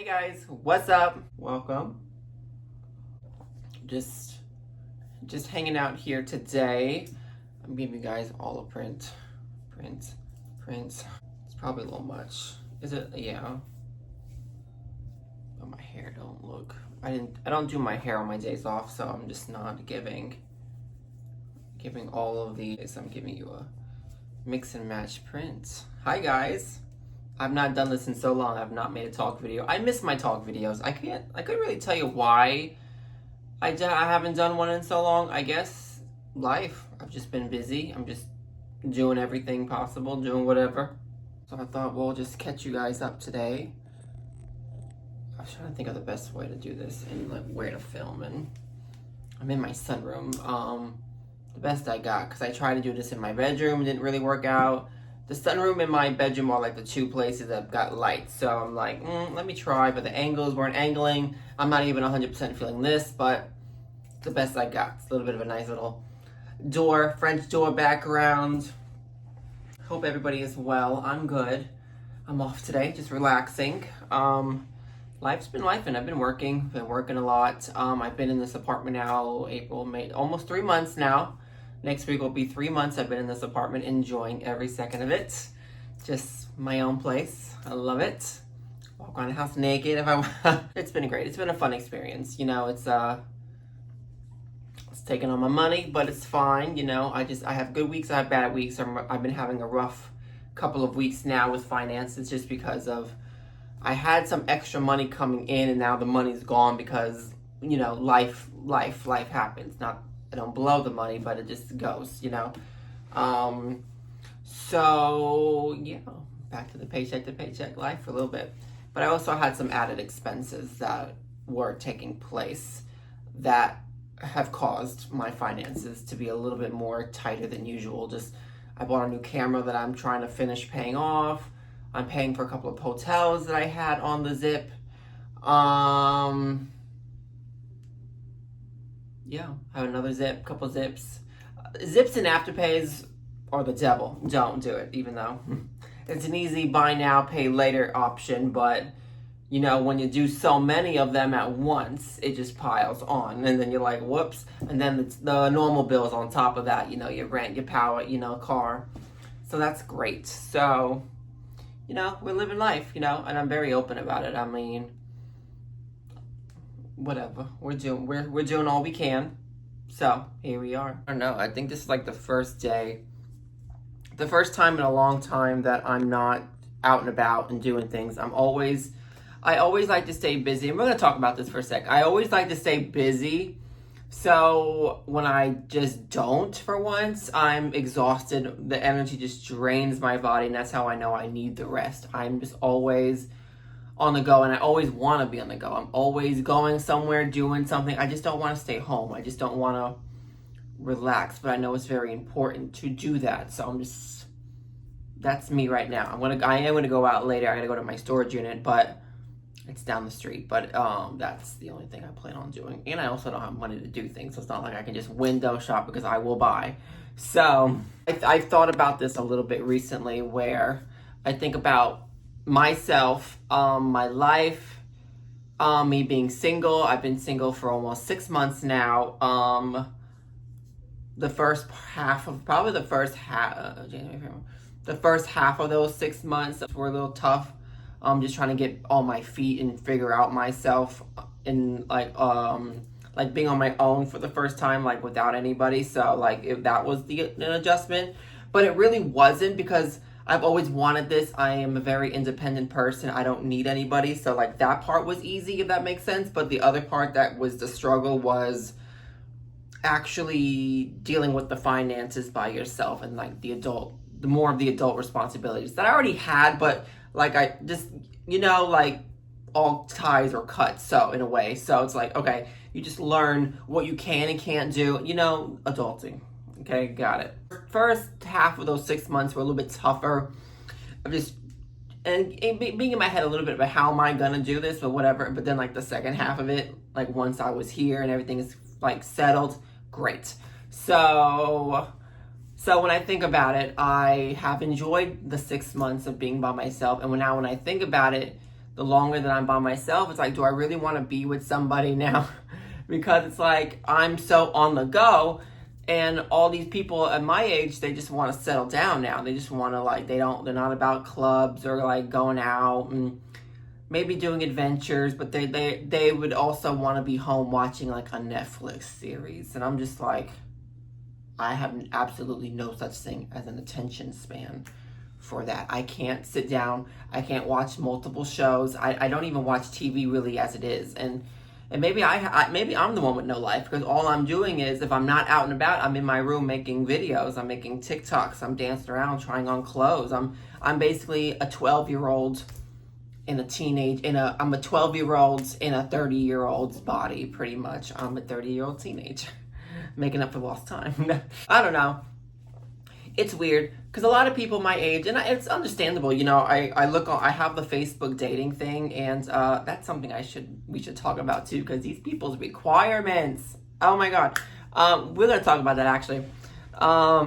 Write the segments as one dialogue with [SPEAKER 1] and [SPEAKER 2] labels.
[SPEAKER 1] Guys, what's up? Welcome. Just hanging out here today. I'm giving you guys all a print. It's probably a little much. Is it? Yeah. But my hair don't look. I don't do my hair on my days off, so I'm just not giving all of these. I'm giving you a mix and match print. Hi guys. I've not done this in so long. I've not made a talk video. I miss my talk videos. I couldn't really tell you why I haven't done one in so long. I guess life. I've just been busy. I'm just doing everything possible, doing whatever. So I thought we'll just catch you guys up today. I was trying to think of the best way to do this and like where to film, and I'm in my sunroom. The best I got, because I tried to do this in my bedroom, it didn't really work out. The sunroom and my bedroom are like the two places that got light. So I'm like, let me try, but the angles weren't angling. I'm not even 100% feeling this, but the best I got. It's a little bit of a nice little door, French door background. Hope everybody is well. I'm good. I'm off today, just relaxing. Life's been life, and I've been working a lot. I've been in this apartment now, April, May, almost 3 months now. Next week will be 3 months I've been in this apartment, enjoying every second of it. Just my own place. I love it. Walk around the house naked if I want. It's been great. It's been a fun experience. You know, it's taking all my money, but it's fine. You know, I have good weeks, I have bad weeks. I've been having a rough couple of weeks now with finances, just because of I had some extra money coming in, and now the money's gone because, you know, life happens. Not I don't blow the money, but it just goes, you know. So yeah, back to the paycheck life for a little bit. But I also had some added expenses that were taking place that have caused my finances to be a little bit more tighter than usual. Just I bought a new camera that I'm trying to finish paying off. I'm paying for a couple of hotels that I had on the Zip. Yeah, I have another Zip, couple Zips. Zips and Afterpays are the devil. Don't do it, even though it's an easy buy now, pay later option. But, you know, when you do so many of them at once, it just piles on. And then you're like, whoops. And then it's the normal bills on top of that, you know, your rent, your power, you know, car. So that's great. So, you know, we're living life, you know, and I'm very open about it. I mean, whatever we're doing all we can. So here we are. I don't know, I think this is like the first time in a long time that I'm not out and about and doing things. I always like to stay busy, and we're going to talk about this for a sec. I always like to stay busy, so when I just don't for once, I'm exhausted. The energy just drains my body, and that's how I know I need the rest. I'm just always on the go, and I always want to be on the go. I'm always going somewhere, doing something. I just don't want to stay home. I just don't want to relax, but I know it's very important to do that. So that's me right now. I am gonna go out later. I gotta go to my storage unit, but it's down the street. But that's the only thing I plan on doing. And I also don't have money to do things, so it's not like I can just window shop, because I will buy. So I've thought about this a little bit recently, where I think about myself, my life, me being single. I've been single for almost 6 months now. The first half of those 6 months were a little tough. Just trying to get on my feet and figure out myself, and like being on my own for the first time, like without anybody. So like if that was an adjustment, but it really wasn't, because I've always wanted this. I am a very independent person. I don't need anybody. So like that part was easy, if that makes sense. But the other part that was the struggle was actually dealing with the finances by yourself, and like more of the adult responsibilities that I already had, but like I just, you know, like all ties are cut. So in a way, so it's like, okay, you just learn what you can and can't do, you know, adulting. Okay, got it. First half of those 6 months were a little bit tougher. I'm just, and being in my head a little bit about how am I gonna do this, but whatever. But then like the second half of it, like once I was here and everything is like settled, great. So when I think about it, I have enjoyed the 6 months of being by myself. And now when I think about it, the longer that I'm by myself, it's like, do I really want to be with somebody now? Because it's like, I'm so on the go, and all these people at my age, they just want to settle down now. They just want to, like, they're not about clubs or like going out and maybe doing adventures, but they would also want to be home watching like a Netflix series. And I'm just like, I have absolutely no such thing as an attention span for that. I can't sit down. I can't watch multiple shows. I don't even watch TV really as it is. And maybe maybe I'm the one with no life, because all I'm doing is, if I'm not out and about, I'm in my room making videos. I'm making TikToks. I'm dancing around trying on clothes. I'm basically a 12-year-old in a teenage I'm a 12-year-old in a 30-year-old's body, pretty much. I'm a 30-year-old teenager making up for lost time. I don't know. It's weird because a lot of people my age, and it's understandable, you know, I have the Facebook dating thing, and that's something we should talk about too, because these people's requirements, oh my God. We're gonna talk about that actually.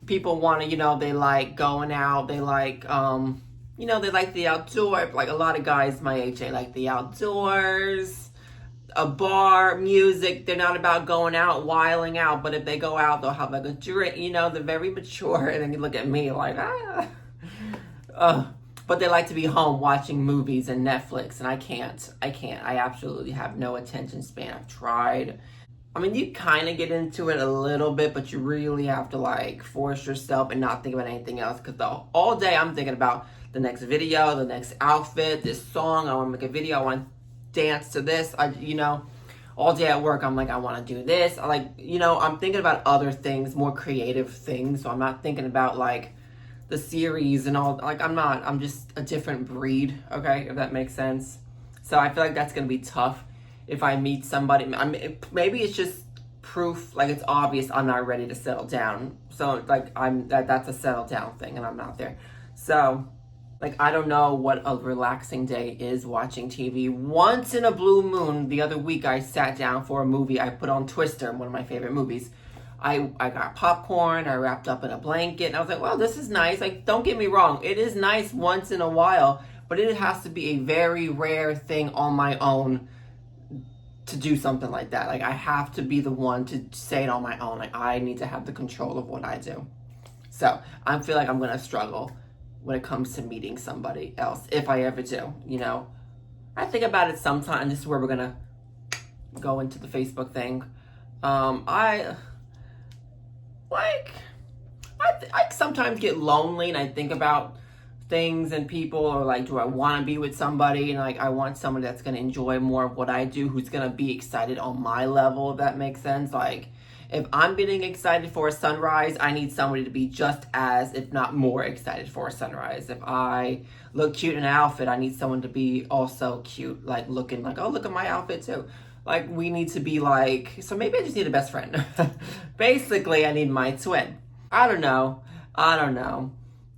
[SPEAKER 1] People want to, you know, they like going out, they like, you know, they like the outdoor, like a lot of guys my age, they like the outdoors, a bar, music. They're not about going out, wiling out, but if they go out, they'll have like a drink, you know, they're very mature, and then you look at me like, but they like to be home watching movies and Netflix, and I can't. I absolutely have no attention span. I've tried. I mean, you kind of get into it a little bit, but you really have to like force yourself and not think about anything else, because all day I'm thinking about the next video, the next outfit, this song. I want to make a video. I want to dance to this. You know, all day at work, I'm like, I want to do this. I like, you know, I'm thinking about other things, more creative things. So I'm not thinking about like the series and all. Like, I'm just a different breed. Okay, if that makes sense. So I feel like that's gonna be tough if I meet somebody. Maybe it's just proof, like it's obvious I'm not ready to settle down. So like that's a settle down thing, and I'm not there. So like, I don't know what a relaxing day is watching TV. Once in a blue moon, the other week, I sat down for a movie. I put on Twister, one of my favorite movies. I got popcorn, I wrapped up in a blanket, and I was like, well, this is nice. Like, don't get me wrong, it is nice once in a while, but it has to be a very rare thing on my own to do something like that. Like, I have to be the one to say it on my own. Like, I need to have the control of what I do. So, I feel like I'm going to struggle when it comes to meeting somebody else, if I ever do, you know. I think about it sometimes. This is where we're gonna go into the Facebook thing. I sometimes get lonely, and I think about things and people, or like, do I want to be with somebody? And like, I want somebody that's gonna enjoy more of what I do, who's gonna be excited on my level, if that makes sense. Like, if I'm getting excited for a sunrise, I need somebody to be just as, if not more, excited for a sunrise. If I look cute in an outfit, I need someone to be also cute, like looking like, oh, look at my outfit too. Like, we need to be like, so maybe I just need a best friend. Basically, I need my twin. I don't know.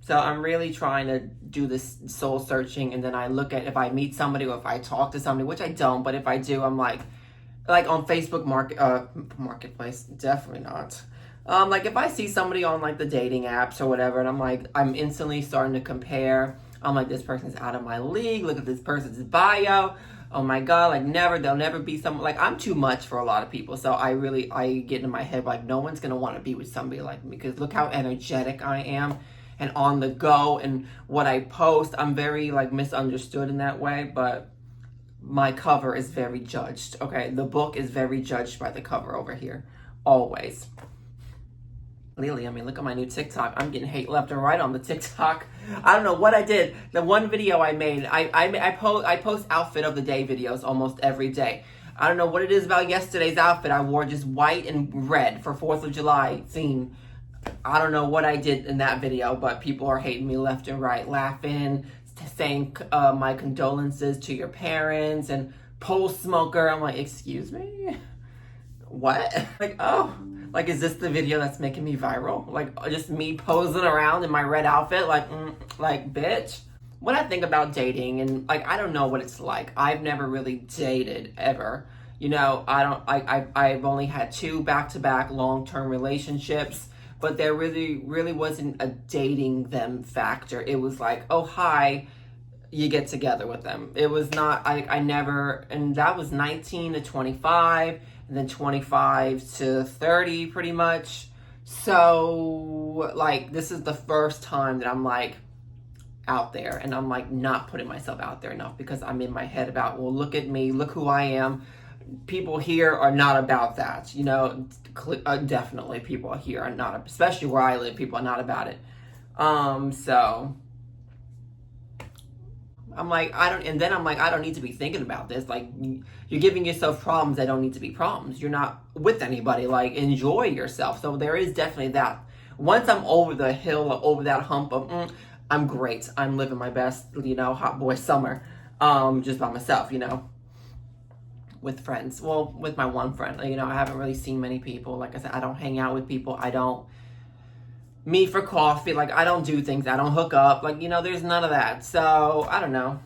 [SPEAKER 1] So I'm really trying to do this soul searching, and then I look at if I meet somebody or if I talk to somebody, which I don't, but if I do, I'm like on Facebook Marketplace, definitely not. Like, if I see somebody on like the dating apps or whatever, and I'm instantly starting to compare. I'm like, this person's out of my league. Look at this person's bio. Oh my God, like they'll never be someone, like, I'm too much for a lot of people. So I get in my head, like, no one's gonna want to be with somebody like me, because look how energetic I am and on the go, and what I post, I'm very like misunderstood in that way, but my cover is very judged. Okay, the book is very judged by the cover over here, always. Lily, I mean, look at my new TikTok. I'm getting hate left and right on the TikTok. I don't know what I did. The one video I made, I post outfit of the day videos almost every day. I don't know what it is about yesterday's outfit. I wore just white and red for 4th of July theme. I don't know what I did in that video, but people are hating me left and right, laughing, saying my condolences to your parents, and pole smoker. I'm like, excuse me? What? Like, oh, like, is this the video that's making me viral? Like, just me posing around in my red outfit? Like, bitch. When I think about dating, and like, I don't know what it's like. I've never really dated ever. You know, I've only had 2 back-to-back long-term relationships, but there really wasn't a dating them factor. It was like, oh, hi, you get together with them. It was not, I never, and that was 19 to 25, and then 25 to 30 pretty much. So, like, this is the first time that I'm like out there, and I'm like not putting myself out there enough because I'm in my head about, well, look at me, look who I am. People here are not about that, you know. Definitely people here are not, especially where I live, people are not about it. So I'm like, I don't need to be thinking about this. Like, you're giving yourself problems that don't need to be problems. You're not with anybody. Like, enjoy yourself. So there is definitely that. Once I'm over the hill, or over that hump of, I'm great. I'm living my best, you know, hot boy summer, just by myself, you know, with friends. Well, with my one friend, you know, I haven't really seen many people. Like I said, I don't hang out with people. I don't meet for coffee. Like, I don't do things. I don't hook up. Like, you know, there's none of that. So, I don't know.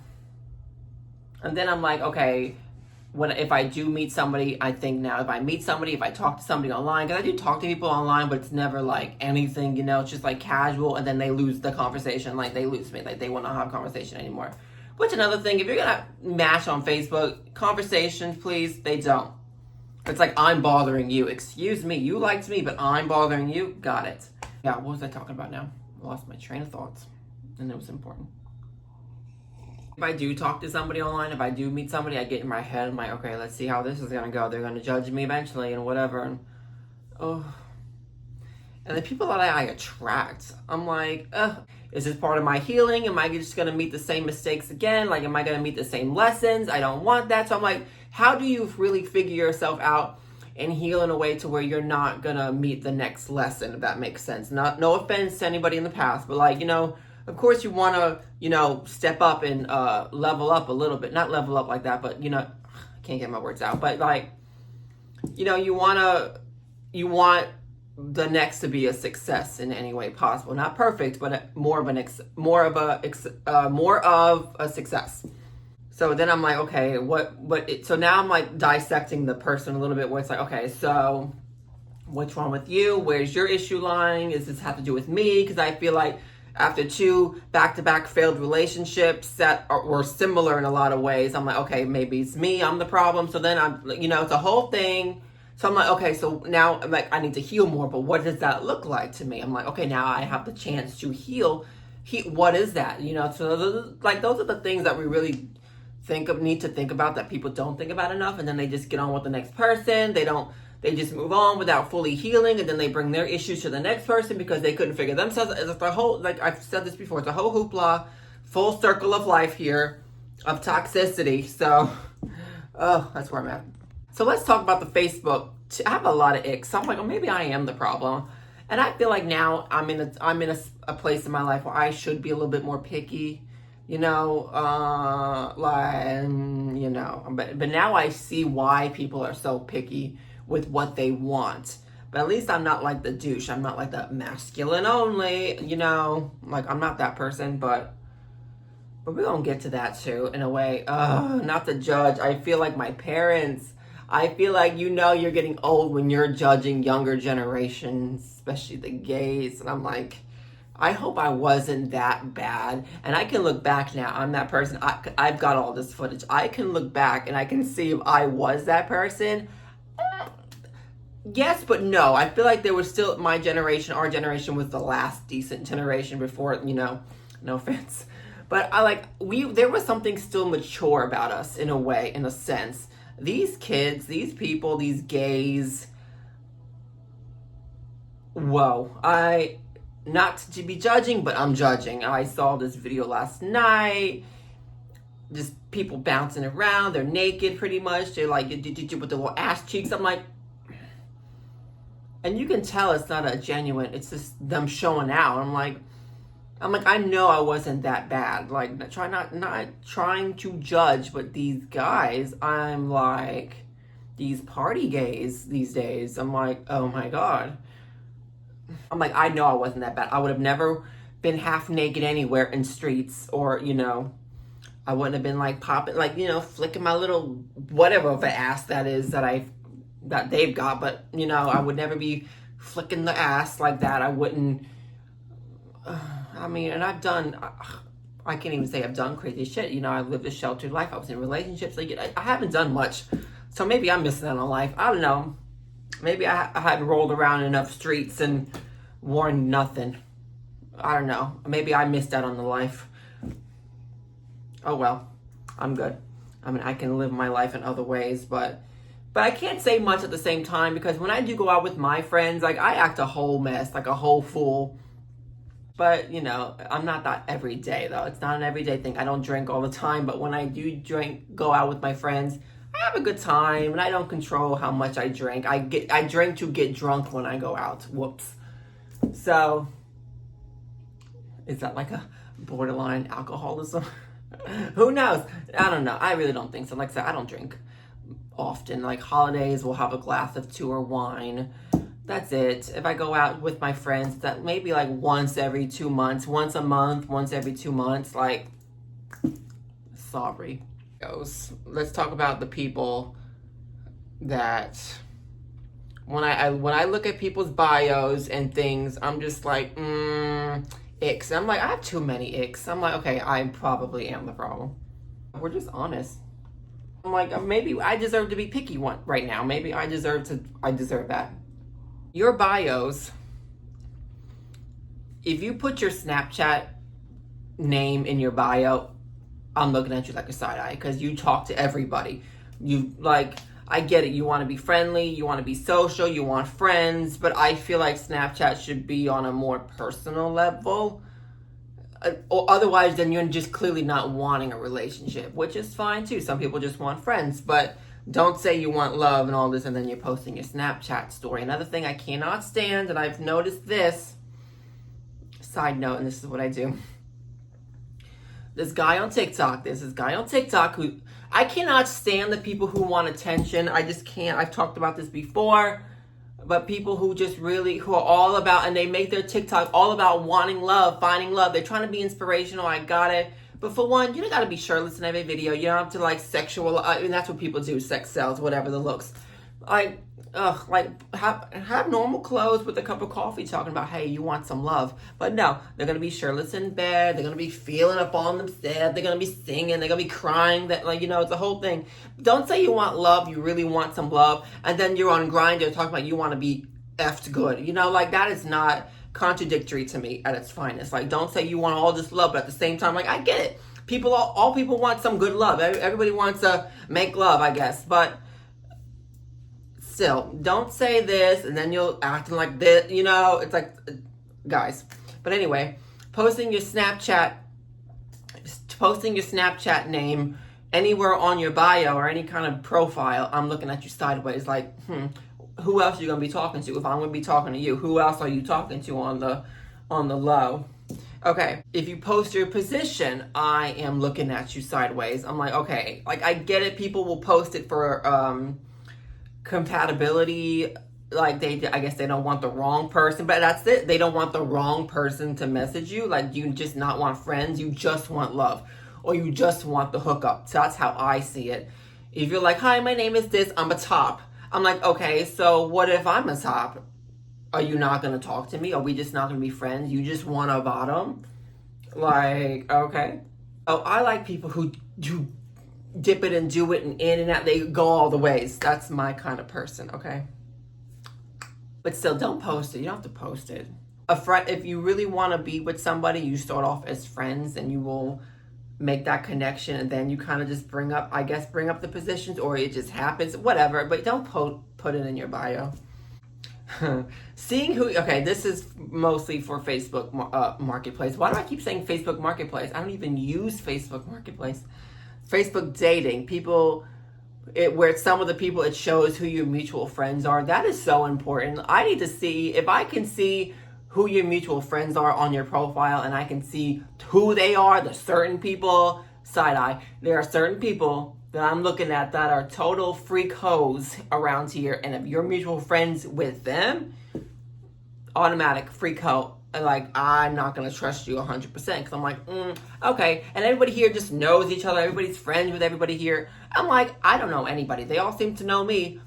[SPEAKER 1] And then I'm like, okay, if I do meet somebody, I think now if I meet somebody, if I talk to somebody online, because I do talk to people online, but it's never like anything, you know, it's just like casual, and then they lose the conversation. Like, they lose me. Like, they will not have a conversation anymore. Which, another thing, if you're going to match on Facebook, conversations, please, they don't. It's like, I'm bothering you. Excuse me, you liked me, but I'm bothering you? Got it. Yeah, what was I talking about now? I lost my train of thoughts, and it was important. If I do talk to somebody online, if I do meet somebody, I get in my head, I'm like, okay, let's see how this is going to go. They're going to judge me eventually and whatever. And, and the people that I attract, I'm like, is this part of my healing? Am I just going to meet the same mistakes again? Like, am I going to meet the same lessons? I don't want that. So I'm like, how do you really figure yourself out and heal in a way to where you're not going to meet the next lesson, if that makes sense? No offense to anybody in the past, but, like, you know, of course you want to, you know, step up and level up a little bit. Not level up like that, but, you know, I can't get my words out. But, like, you know, you want the next to be a success in any way possible. Not perfect, but more of a success. So then I'm like, okay, so now I'm like dissecting the person a little bit, where it's like, okay, so what's wrong with you? Where's your issue lying? Does this have to do with me? Because I feel like after 2 back-to-back failed relationships that were similar in a lot of ways, I'm like, okay, maybe it's me, I'm the problem. So then I'm, you know, it's a whole thing. So I'm like, okay, so now I'm like, I need to heal more, but what does that look like to me? I'm like, okay, now I have the chance to heal. What is that? You know, so those are the things that we really need to think about, that people don't think about enough, and then they just get on with the next person. They just move on without fully healing, and then they bring their issues to the next person because they couldn't figure themselves. It's the whole, like I've said this before, it's a whole hoopla, full circle of life here, of toxicity. So, that's where I'm at. So let's talk about the Facebook. I have a lot of icks. So I'm like, oh, maybe I am the problem. And I feel like now I'm in a place in my life where I should be a little bit more picky. You know, but now I see why people are so picky with what they want. But at least I'm not like the douche. I'm not like the masculine only, you know, like I'm not that person, but we're gonna get to that too, in a way. Not to judge. I feel like my parents, I feel like, you know, you're getting old when you're judging younger generations, especially the gays. And I'm like, I hope I wasn't that bad. And I can look back now. I'm that person. I've got all this footage. I can look back and I can see if I was that person. Yes, but no. I feel like there was still my generation. Our generation was the last decent generation before, you know, no offense. But there was something still mature about us in a way, in a sense. These kids, these people, these gays. Whoa. Not to be judging, but I'm judging. I saw this video last night. Just people bouncing around. They're naked pretty much. They're like, with the little ass cheeks. I'm like, and you can tell it's not a genuine, it's just them showing out. I'm like, I know I wasn't that bad. Like, not trying to judge, but these guys, I'm like, these party gays these days, I'm like, oh my God. I'm like, I know I wasn't that bad. I would have never been half naked anywhere in streets, or, you know, I wouldn't have been like popping, like, you know, flicking my little whatever of an ass that is that they've got. But, you know, I would never be flicking the ass like that. I wouldn't, and I've done I can't even say I've done crazy shit. You know, I lived a sheltered life. I was in relationships. Like, I haven't done much. So maybe I'm missing out on life. I don't know. Maybe I hadn't rolled around enough streets and worn nothing. I don't know. Maybe I missed out on the life. Oh well, I'm good. I mean, I can live my life in other ways, but I can't say much at the same time, because when I do go out with my friends, like, I act a whole mess, like a whole fool. But, you know, I'm not that every day, though. It's not an everyday thing. I don't drink all the time, but when I do go out with my friends, I have a good time, and I don't control how much I drink. I drink to get drunk when I go out. Whoops. So, is that like a borderline alcoholism? Who knows? I don't know. I really don't think so. Like I said, I don't drink often. Like, holidays, we'll have a glass of 2 or wine. That's it. If I go out with my friends, that maybe like once every 2 months, once a month, once every 2 months. Like, sorry. Let's talk about the people that when I look at people's bios and things, I'm just like, icks. I'm like, I have too many icks. I'm like, okay, I probably am the problem. We're just honest. I'm like, maybe I deserve to be picky one right now. Maybe I deserve that. Your bios, if you put your Snapchat name in your bio, I'm looking at you like a side eye, because you talk to everybody. You, like, I get it. You want to be friendly. You want to be social. You want friends. But I feel like Snapchat should be on a more personal level. Or otherwise, then you're just clearly not wanting a relationship, which is fine too. Some people just want friends. But don't say you want love and all this, and then you're posting your Snapchat story. Another thing I cannot stand, and I've noticed this, side note, and this is what I do. There's this guy on TikTok who, I cannot stand the people who want attention. I just can't. I've talked about this before. But people who just really, who are all about, and they make their TikTok all about wanting love, finding love. They're trying to be inspirational. I got it. But for one, you don't got to be shirtless in every video. You don't have to, like, sexual, and that's what people do, sex sells, whatever the looks. Like, have normal clothes with a cup of coffee talking about, hey, you want some love. But no, they're going to be shirtless in bed. They're going to be feeling up on themselves. They're going to be singing. They're going to be crying. That, like, you know, it's the whole thing. Don't say you want love. You really want some love. And then you're on Grindr talking about you want to be effed good. You know, like, that is not contradictory to me at its finest. Like, don't say you want all this love, but at the same time, like, I get it. All people want some good love. Everybody wants to make love, I guess. But still, don't say this and then you'll acting like this. You know, it's like, guys. But anyway, posting your Snapchat name anywhere on your bio or any kind of profile, I'm looking at you sideways like, who else are you going to be talking to? If I'm going to be talking to you, who else are you talking to on the low? Okay, if you post your position, I am looking at you sideways. I'm like, okay, like, I get it. People will post it for compatibility. Like, I guess they don't want the wrong person, but that's it. They don't want the wrong person to message you. Like, you just not want friends. You just want love, or you just want the hookup. So that's how I see it. If you're like, hi, my name is this, I'm a top. I'm like, okay, so what if I'm a top? Are you not going to talk to me? Are we just not going to be friends? You just want a bottom? Like, okay. Oh, I like people who do dip it and do it and in and out. They go all the ways. That's my kind of person, okay? But still, don't post it. You don't have to post it. If you really want to be with somebody, you start off as friends and you will make that connection, and then you kind of just bring up the positions, or it just happens, whatever. But don't put it in your bio. Okay, this is mostly for Facebook Marketplace. Why do I keep saying Facebook Marketplace? I don't even use Facebook Marketplace. Facebook dating. Where some of the people, it shows who your mutual friends are. That is so important. I need to see, if I can see who your mutual friends are on your profile, and I can see who they are, the certain people, side eye. There are certain people that I'm looking at that are total freak hoes around here, and if you're mutual friends with them, automatic freak hoe. Like, I'm not gonna trust you 100% because I'm like, okay. And everybody here just knows each other. Everybody's friends with everybody here. I'm like, I don't know anybody. They all seem to know me.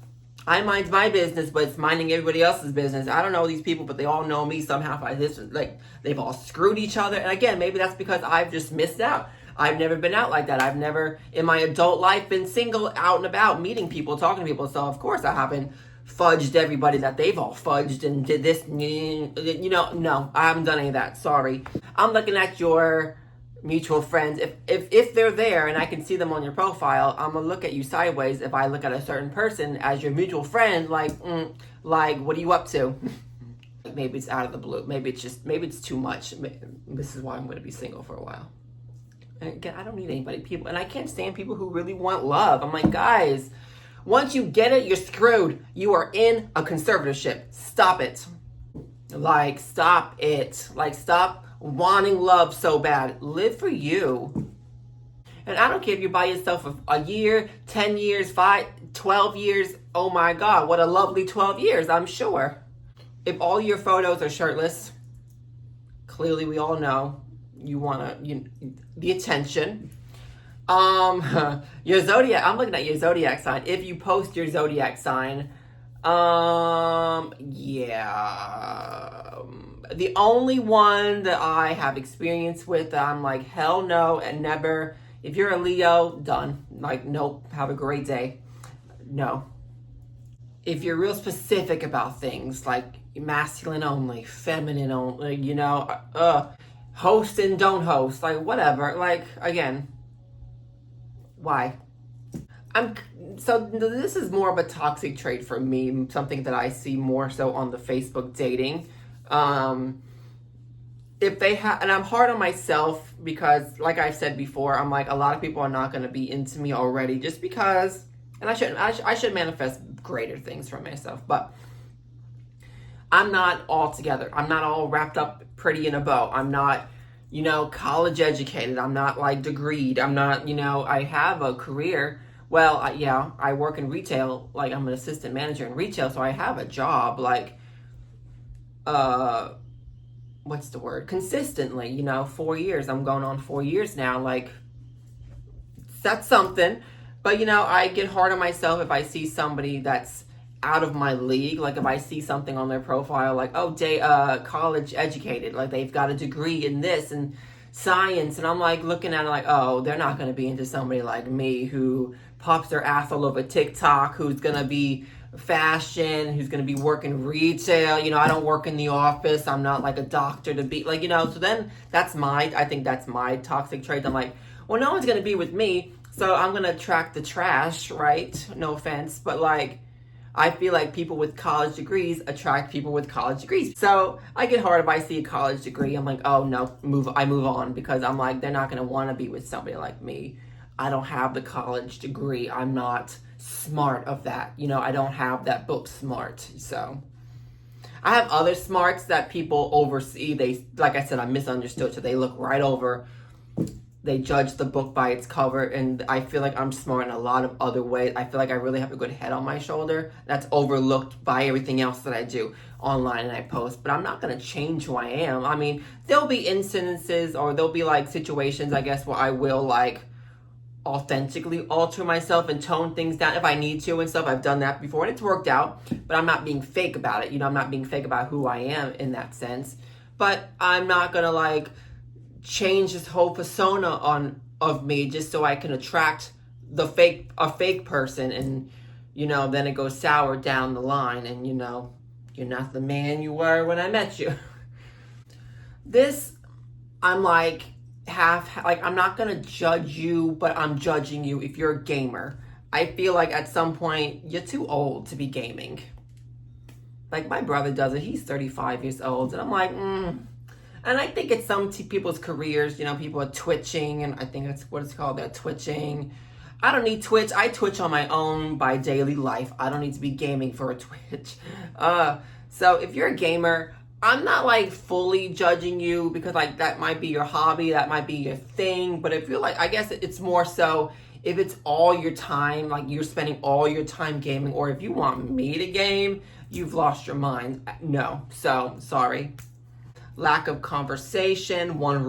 [SPEAKER 1] I mind my business, but it's minding everybody else's business. I don't know these people, but they all know me somehow. By this, like they've all screwed each other. And again, maybe that's because I've just missed out. I've never been out like that. I've never, in my adult life, been single, out and about, meeting people, talking to people. So of course I haven't fudged everybody that they've all fudged and did this. You know, no, I haven't done any of that. Sorry. I'm looking at your mutual friends. If they're there and I can see them on your profile, I'm gonna look at you sideways. If I look at a certain person as your mutual friend, like what are you up to? Maybe it's out of the blue. Maybe it's too much. This is why I'm gonna be single for a while. And again, I don't need anybody, people, and I can't stand people who really want love. I'm like, guys, once you get it, you're screwed. You are in a conservatorship. Stop it. Like, stop it. Like, stop wanting love so bad. Live for you. And I don't care if you're by yourself for a year, 10 years, 5, 12 years. Oh my God, what a lovely 12 years, I'm sure. If all your photos are shirtless, clearly we all know you want the attention. Your zodiac, I'm looking at your zodiac sign. If you post your zodiac sign, the only one that I have experience with, I'm like, hell no and never. If you're a Leo, done. Like, nope, have a great day. No. If you're real specific about things, like masculine only, feminine only, you know, host and don't host, like whatever. Like, again, why? So this is more of a toxic trait for me, something that I see more so on the Facebook dating. If they have, and I'm hard on myself because, like I've said before, I'm like, a lot of people are not going to be into me already just because, and I should manifest greater things for myself, but I'm not all together. I'm not all wrapped up pretty in a bow. I'm not, college educated. I'm not like degreed. I'm not, I have a career. Well, I work in retail. Like, I'm an assistant manager in retail, so I have a job, like, what's the word? Consistently, 4 years. I'm going on 4 years now. Like, that's something. But, I get hard on myself if I see somebody that's out of my league. Like, if I see something on their profile, like, oh, college educated. Like, they've got a degree in this and science. And I'm, like, looking at it like, oh, they're not going to be into somebody like me who pops their ass all over TikTok, who's going to be fashion, who's going to be working retail. I don't work in the office. I'm not like a doctor to be like, so then I think that's my toxic trait. I'm like, well, no one's going to be with me, so I'm going to attract the trash, right? No offense, but like, I feel like people with college degrees attract people with college degrees. So I get hard if I see a college degree. I'm like, oh no, I move on, because I'm like, they're not going to want to be with somebody like me. I don't have the college degree. I'm not smart of that. I don't have that book smart. So I have other smarts that people oversee. They, like I said, I'm misunderstood. So they look right over. They judge the book by its cover. And I feel like I'm smart in a lot of other ways. I feel like I really have a good head on my shoulder that's overlooked by everything else that I do online and I post. But I'm not going to change who I am. I mean, there'll be incidences, or there'll be like situations, I guess, where I will like authentically alter myself and tone things down if I need to and stuff. I've done that before and it's worked out, but I'm not being fake about it. I'm not being fake about who I am in that sense. But I'm not gonna like change this whole persona of me just so I can attract a fake person, and then it goes sour down the line, and you're not the man you were when I met you. This, I'm like, I'm not gonna judge you, but I'm judging you if you're a gamer. I feel like at some point you're too old to be gaming. Like, my brother does it. He's 35 years old, and I'm like, And I think it's some people's careers. People are twitching, and I think that's what it's called. They're twitching. I don't need Twitch. I Twitch on my own by daily life. I don't need to be gaming for a Twitch. So if you're a gamer, I'm not like fully judging you, because like that might be your hobby, that might be your thing. But if you're like, I guess it's more so if it's all your time, like you're spending all your time gaming, or if you want me to game, you've lost your mind. No, so sorry. Lack of conversation, one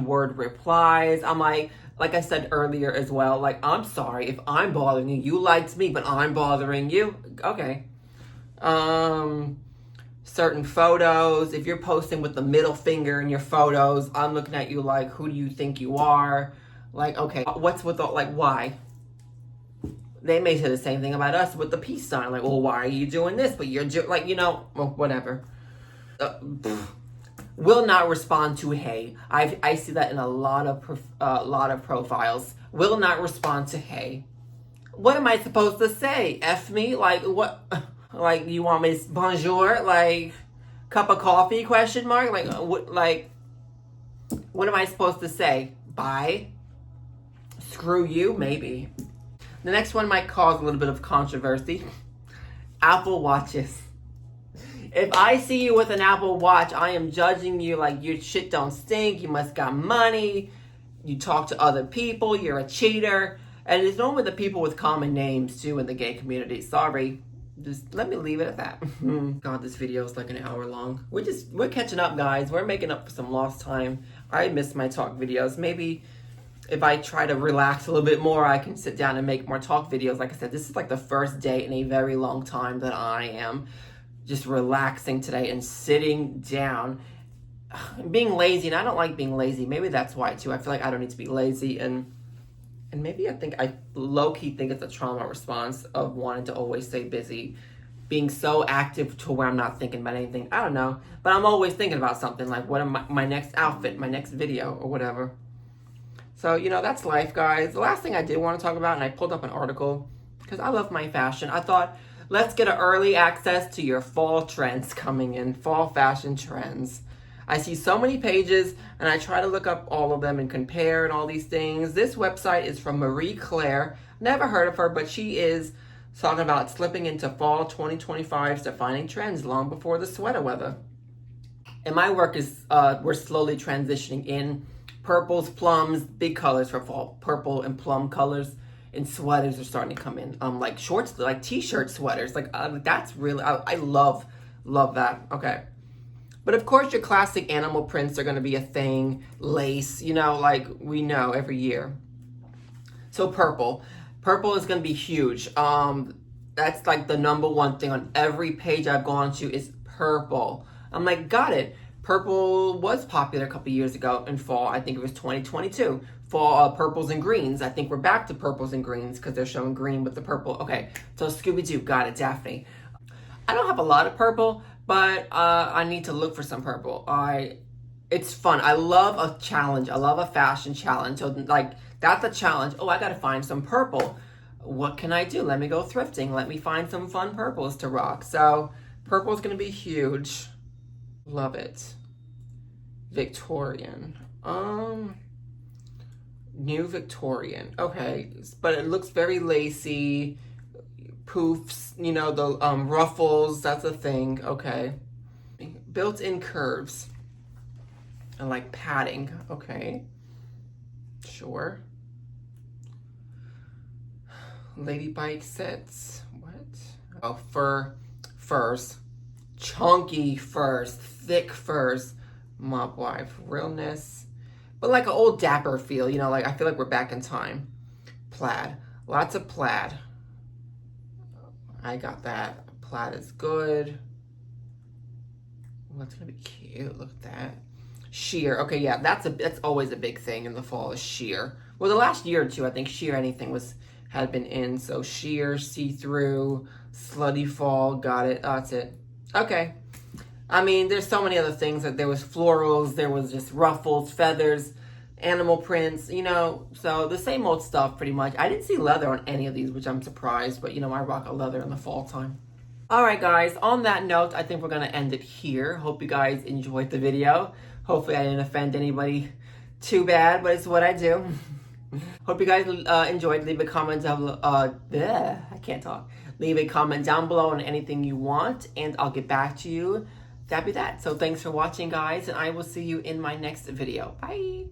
[SPEAKER 1] word replies. I'm like, like I said earlier as well, like, I'm sorry if I'm bothering you. You liked me, but I'm bothering you. Okay. Certain photos, if you're posting with the middle finger in your photos, I'm looking at you like, who do you think you are? Like, okay, what's with all, like, why? They may say the same thing about us with the peace sign. Like, well, why are you doing this? But you're like, you know, well, whatever. Will not respond to hey. I see that in a lot of profiles. Will not respond to hey. What am I supposed to say? F me? Like, what? Like, you want me to bonjour? Like, cup of coffee? Question mark? Like, what am I supposed to say? Bye? Screw you? Maybe. The next one might cause a little bit of controversy. Apple Watches. If I see you with an Apple Watch, I am judging you like your shit don't stink, you must got money, you talk to other people, you're a cheater. And it's normally the people with common names too in the gay community. Sorry. Just let me leave it at that. God, this video is like an hour long. We're catching up, guys. We're making up for some lost time. I miss my talk videos. Maybe if I try to relax a little bit more, I can sit down and make more talk videos. Like I said, this is like the first day in a very long time that I am just relaxing today and sitting down. Being lazy, and I don't like being lazy. Maybe that's why too. I feel like I don't need to be lazy, and maybe I low-key think it's a trauma response of wanting to always stay busy, being so active to where I'm not thinking about anything. I don't know, but I'm always thinking about something, like what am my next outfit, my next video, or whatever. So, you know, that's life, guys. The last thing I did want to talk about, and I pulled up an article because I love my fashion. I thought, let's get an early access to your fall trends coming in, fall fashion trends. I see so many pages, and I try to look up all of them and compare and all these things. This website is from Marie Claire. Never heard of her, but she is talking about slipping into fall 2025's defining trends long before the sweater weather. And my work is, we're slowly transitioning in purples, plums, big colors for fall. Purple and plum colors, and sweaters are starting to come in. Like shorts, like t-shirt sweaters. Like, that's really, I love that. Okay. But of course, your classic animal prints are going to be a thing. Lace, you know, like we know every year. So purple is going to be huge. That's like the number one thing on every page I've gone to is purple. I'm like, got it. Purple was popular a couple years ago in fall. I think it was 2022. Fall purples and greens. I think we're back to purples and greens because they're showing green with the purple. Okay, so Scooby-Doo, got it, Daphne. I don't have a lot of purple, but I need to look for some purple. It's fun. I love a challenge. I love a fashion challenge. So like, that's a challenge. Oh, I gotta find some purple. What can I do? Let me go thrifting. Let me find some fun purples to rock. So purple is gonna be huge. Love it. Victorian. New Victorian. Okay, but it looks very lacy. Poofs, you know, the ruffles, that's a thing. Okay. Built-in curves. And like padding. Okay. Sure. Lady bike sets. What? Oh, furs. Chunky furs. Thick furs. Mob wife. Realness. But like an old dapper feel, you know, like I feel like we're back in time. Plaid. Lots of plaid. I got that. Plaid is good. Well, that's gonna be cute. Look at that. Sheer. Okay, yeah, that's always a big thing in the fall is sheer. Well, the last year or two, I think sheer anything had been in. So sheer, see-through, slutty fall. Got it. Oh, that's it. Okay. I mean, there's so many other things. That there was florals, there was just ruffles, feathers, animal prints, you know, so the same old stuff pretty much. I didn't see leather on any of these, which I'm surprised, but you know, I rock a leather in the fall time. All right, guys, on that note, I think we're going to end it here. Hope you guys enjoyed the video. Hopefully I didn't offend anybody too bad, but it's what I do. Hope you guys enjoyed. Leave a comment down I can't talk. Leave a comment down below on anything you want, and I'll get back to you. That'd be that. So thanks for watching, guys, and I will see you in my next video. Bye.